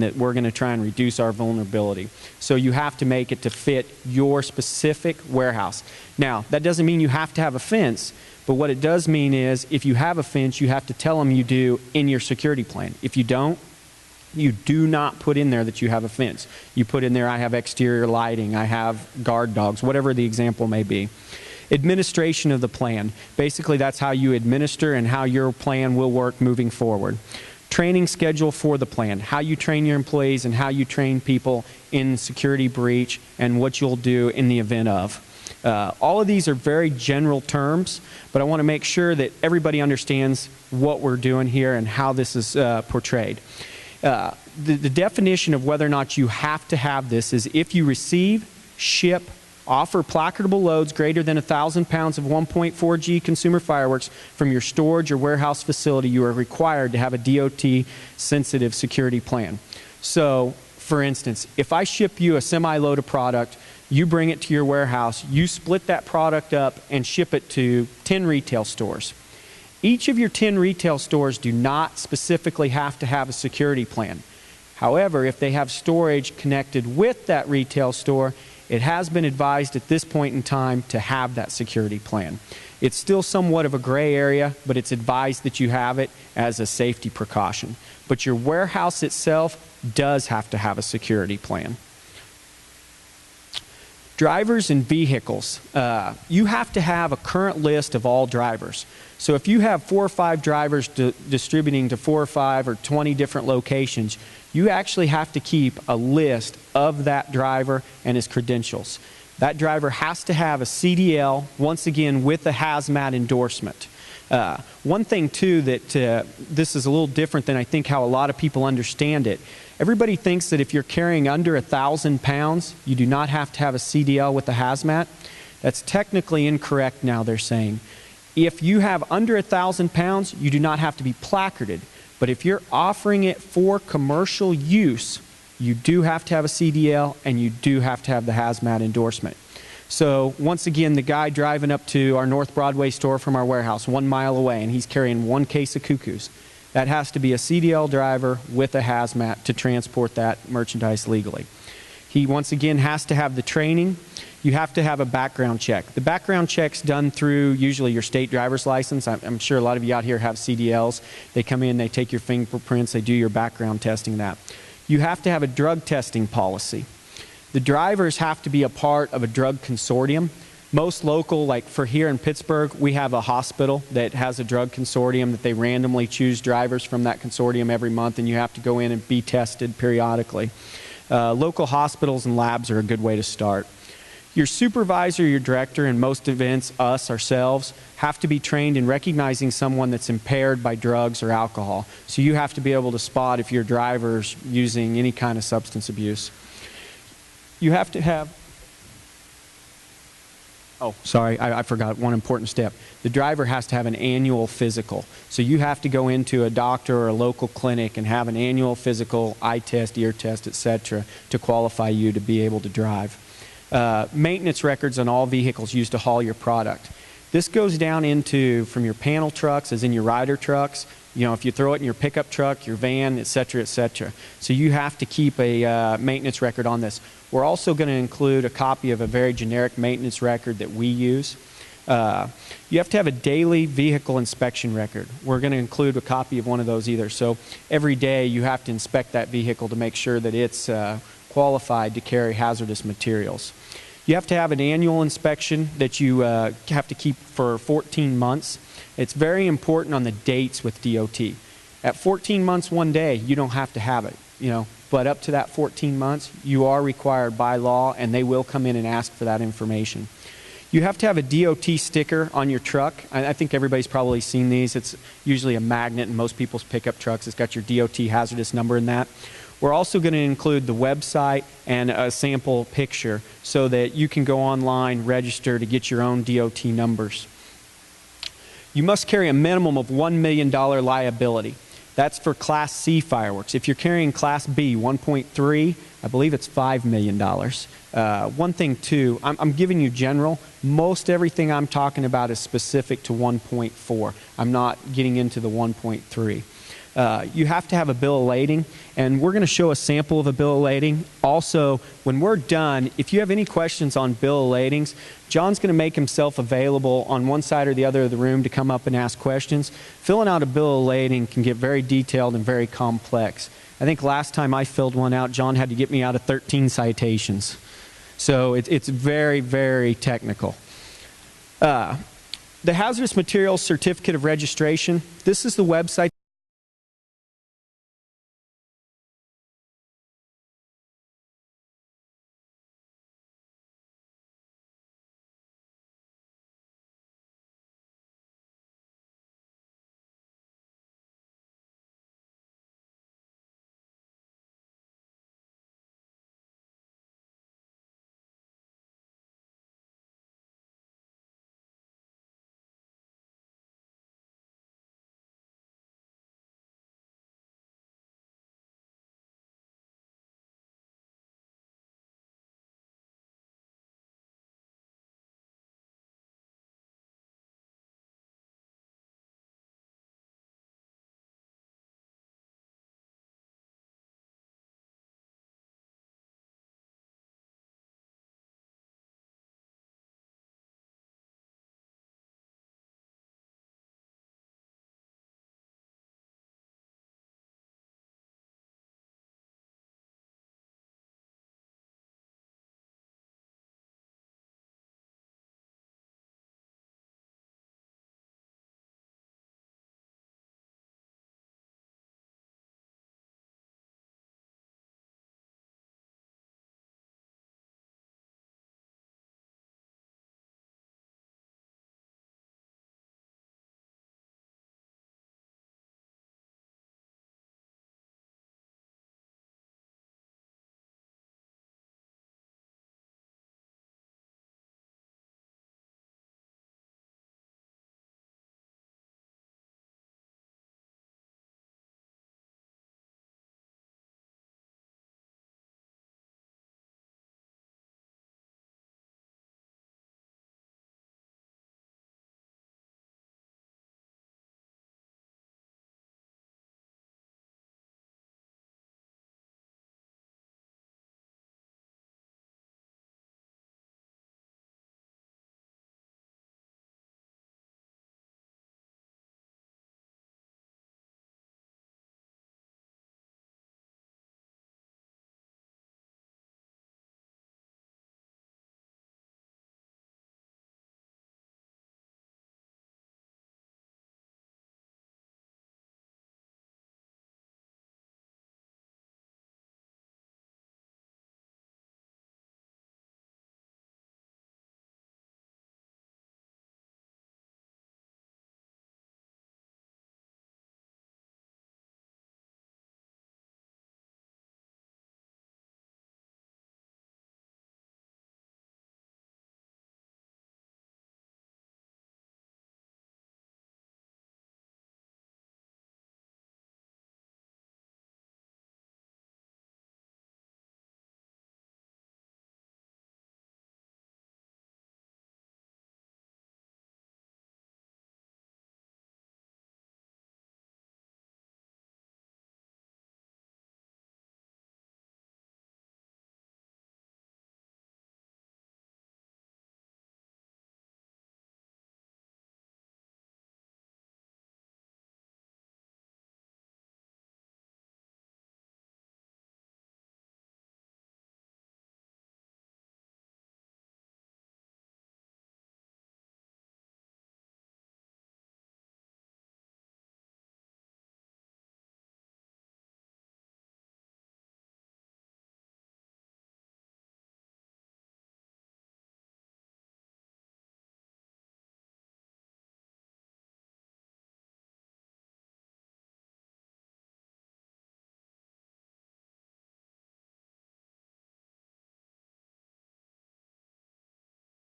that we're going to try and reduce our vulnerability. So you have to make it to fit your specific warehouse. Now, that doesn't mean you have to have a fence, but what it does mean is if you have a fence, you have to tell them you do in your security plan. If you don't, you do not put in there that you have a fence. You put in there, I have exterior lighting, I have guard dogs, whatever the example may be. Administration of the plan. Basically, that's how you administer and how your plan will work moving forward. Training schedule for the plan, how you train your employees and how you train people in security breach and what you'll do in the event of. All of these are very general terms, but I want to make sure that everybody understands what we're doing here and how this is portrayed. The definition of whether or not you have to have this is if you receive, ship, offer placardable loads greater than 1,000 pounds of 1.4 G consumer fireworks from your storage or warehouse facility, you are required to have a DOT-sensitive security plan. So, for instance, if I ship you a semi-load of product, you bring it to your warehouse, you split that product up and ship it to 10 retail stores. Each of your 10 retail stores do not specifically have to have a security plan. However, if they have storage connected with that retail store, it has been advised at this point in time to have that security plan. It's still somewhat of a gray area, but it's advised that you have it as a safety precaution. But your warehouse itself does have to have a security plan. Drivers and vehicles. You have to have a current list of all drivers. So if you have 4 or 5 drivers distributing to 4 or 5 or 20 different locations, you actually have to keep a list of that driver and his credentials. That driver has to have a CDL, once again, with a hazmat endorsement. One thing, too, that this is a little different than I think how a lot of people understand it. Everybody thinks that if you're carrying under 1,000 pounds, you do not have to have a CDL with a hazmat. That's technically incorrect now, they're saying. If you have under 1,000 pounds, you do not have to be placarded. But if you're offering it for commercial use, you do have to have a CDL and you do have to have the hazmat endorsement. So once again, the guy driving up to our North Broadway store from our warehouse 1 mile away and he's carrying 1 case of cuckoos, that has to be a CDL driver with a hazmat to transport that merchandise legally. He once again has to have the training. You have to have a background check. The background check's done through usually your state driver's license. I'm sure a lot of you out here have CDLs. They come in, they take your fingerprints, they do your background testing that. You have to have a drug testing policy. The drivers have to be a part of a drug consortium. Most local, like for here in Pittsburgh, we have a hospital that has a drug consortium that they randomly choose drivers from that consortium every month, and you have to go in and be tested periodically. Local hospitals and labs are a good way to start. Your supervisor, your director, in most events, us, ourselves, have to be trained in recognizing someone that's impaired by drugs or alcohol. So you have to be able to spot if your driver's using any kind of substance abuse. You have to have... Oh, sorry, I forgot one important step. The driver has to have an annual physical. So you have to go into a doctor or a local clinic and have an annual physical, eye test, ear test, etc., to qualify you to be able to drive. Maintenance records on all vehicles used to haul your product. This goes down into from your panel trucks, as in your rider trucks. You know, if you throw it in your pickup truck, your van, etc., etc. So you have to keep a maintenance record on this. We're also going to include a copy of a very generic maintenance record that we use. You have to have a daily vehicle inspection record. We're going to include a copy of one of those either. So every day you have to inspect that vehicle to make sure that it's qualified to carry hazardous materials. You have to have an annual inspection that you have to keep for 14 months. It's very important on the dates with DOT. At 14 months, 1 day, you don't have to have it, you know. But up to that 14 months, you are required by law, and they will come in and ask for that information. You have to have a DOT sticker on your truck. I think everybody's probably seen these. It's usually a magnet in most people's pickup trucks. It's got your DOT hazardous number in that. We're also going to include the website and a sample picture so that you can go online, register to get your own DOT numbers. You must carry a minimum of $1 million liability. That's for Class C fireworks. If you're carrying Class B, 1.3, I believe it's $5 million. One thing, too, I'm giving you general. Most everything I'm talking about is specific to 1.4. I'm not getting into the 1.3. you have to have a bill of lading, and we're going to show a sample of a bill of lading. Also, when we're done, if you have any questions on bill of ladings, John's going to make himself available on one side or the other of the room to come up and ask questions. Filling out a bill of lading can get very detailed and very complex. I think last time I filled one out, John had to get me out of 13 citations. So it's very, very technical. The Hazardous Materials Certificate of Registration, this is the website